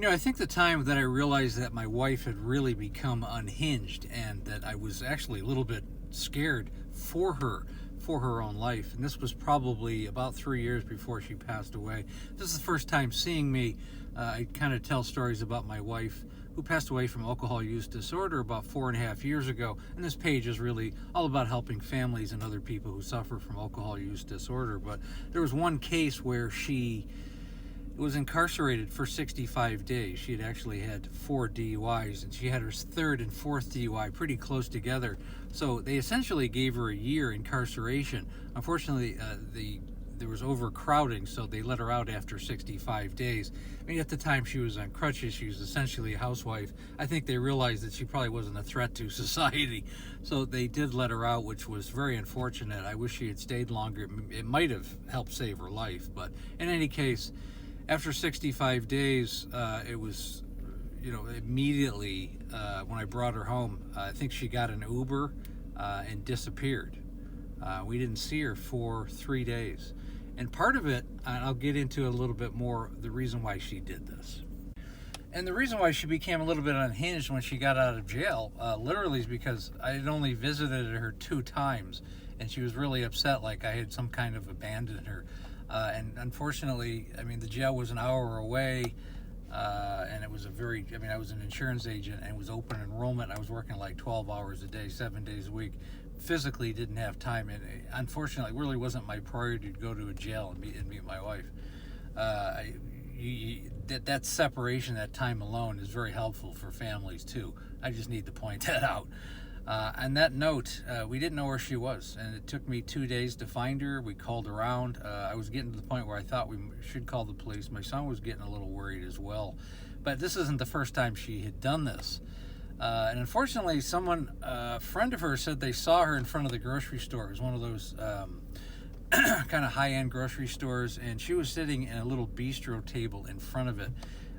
I think the time that I realized that my wife had really become unhinged and that I was actually a little bit scared for her own life. And this was probably about 3 years before she passed away. This is the first time seeing me. I kind of tell stories about my wife who passed away from alcohol use disorder about 4.5 years ago. And this page is really all about helping families and other people who suffer from alcohol use disorder. But there was one case where she was incarcerated for 65 days. She had actually had 4 DUIs, and she had her 3rd and 4th DUI pretty close together. So they essentially gave her a year incarceration. Unfortunately, there was overcrowding, so they let her out after 65 days. I mean, at the time she was on crutches. She was essentially a housewife. I think they realized that she probably wasn't a threat to society, so they did let her out, which was very unfortunate. I wish she had stayed longer. It might have helped save her life, but in any case, after 65 days, it was, immediately when I brought her home, I think she got an Uber and disappeared. We didn't see her for 3 days. And part of it, and I'll get into a little bit more, the reason why she did this. And the reason why she became a little bit unhinged when she got out of jail, literally, is because I had only visited her 2 times, and she was really upset, like I had some kind of abandoned her. And unfortunately, the jail was an hour away, and it was I was an insurance agent, and it was open enrollment. I was working like 12 hours a day, 7 days a week. Physically didn't have time, and unfortunately, it really wasn't my priority to go to a jail and meet my wife. That separation, that time alone, is very helpful for families too. I just need to point that out. On that note, we didn't know where she was, and it took me 2 days to find her. We called around. I was getting to the point where I thought we should call the police. My son was getting a little worried as well. But this isn't the first time she had done this. And unfortunately, a friend of hers said they saw her in front of the grocery store. It was one of those kind of high-end grocery stores, and she was sitting in a little bistro table in front of it.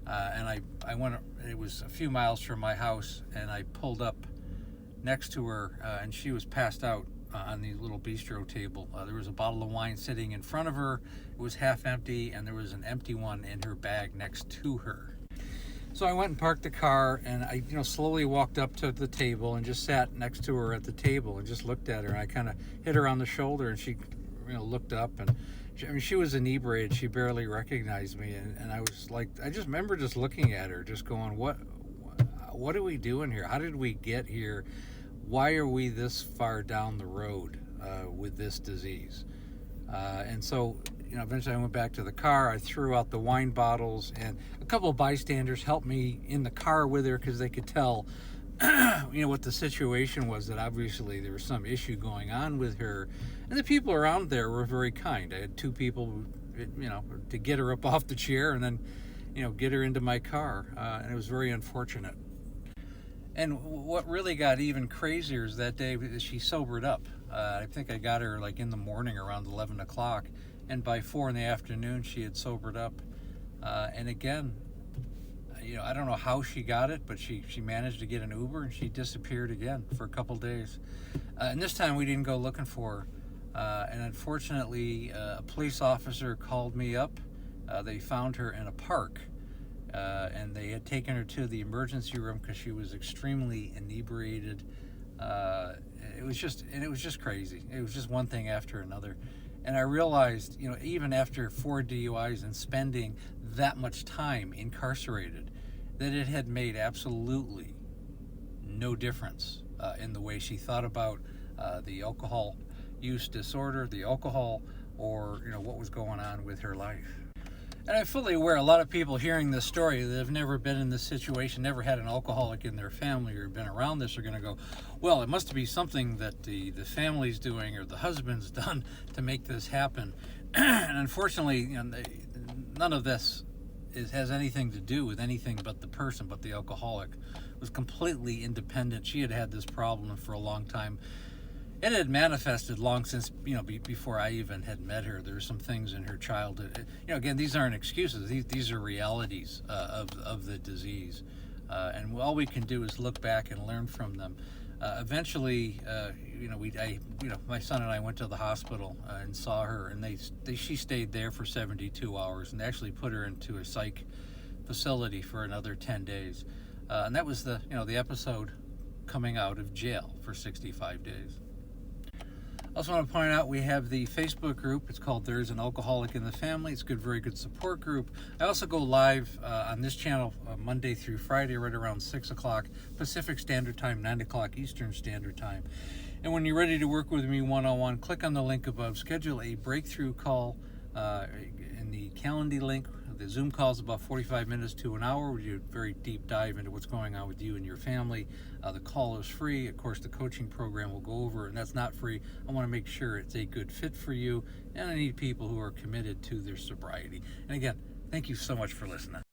And I went, it was a few miles from my house, and I pulled up next to her, and she was passed out on the little bistro table. There was a bottle of wine sitting in front of her. It was half empty, and there was an empty one in her bag next to her. So I went and parked the car, and I slowly walked up to the table and just sat next to her at the table and just looked at her. And I kind of hit her on the shoulder, and she looked up, and she was inebriated. She barely recognized me, and I was like, I just remember just looking at her, just going, what are we doing here? How did we get here? Why are we this far down the road with this disease? And so, eventually I went back to the car. I threw out the wine bottles, and a couple of bystanders helped me in the car with her because they could tell, what the situation was, that obviously there was some issue going on with her. And the people around there were very kind. I had 2 people, to get her up off the chair and then, get her into my car. And it was very unfortunate. And what really got even crazier is that day she sobered up. I think I got her like in the morning around 11 o'clock. And by 4 in the afternoon, she had sobered up. And again, I don't know how she got it, but she managed to get an Uber, and she disappeared again for a couple days. And this time we didn't go looking for her. And unfortunately, a police officer called me up. They found her in a park. And they had taken her to the emergency room because she was extremely inebriated. It was just crazy. It was just one thing after another. And I realized, even after 4 DUIs and spending that much time incarcerated, that it had made absolutely no difference in the way she thought about the alcohol use disorder, the alcohol, or what was going on with her life. And I'm fully aware a lot of people hearing this story that have never been in this situation, never had an alcoholic in their family or been around this, are going to go, well, it must be something that the family's doing or the husband's done to make this happen. And unfortunately, none of this has anything to do with anything but the person, but the alcoholic. It was completely independent. She had had this problem for a long time. It had manifested long since, before I even had met her. There were some things in her childhood. Again, these aren't excuses. These are realities of the disease. And all we can do is look back and learn from them. Eventually, my son and I went to the hospital and saw her, and she stayed there for 72 hours and actually put her into a psych facility for another 10 days. And that was the episode coming out of jail for 65 days. I also want to point out we have the Facebook group. It's called There's an Alcoholic in the Family. It's a very good support group. I also go live on this channel Monday through Friday right around 6 o'clock Pacific Standard Time, 9 o'clock Eastern Standard Time. And when you're ready to work with me one-on-one, click on the link above. Schedule a breakthrough call in the Calendly link. The Zoom call is about 45 minutes to an hour. We do a very deep dive into what's going on with you and your family. The call is free. Of course, the coaching program will go over, and that's not free. I want to make sure it's a good fit for you, and I need people who are committed to their sobriety. And again, thank you so much for listening.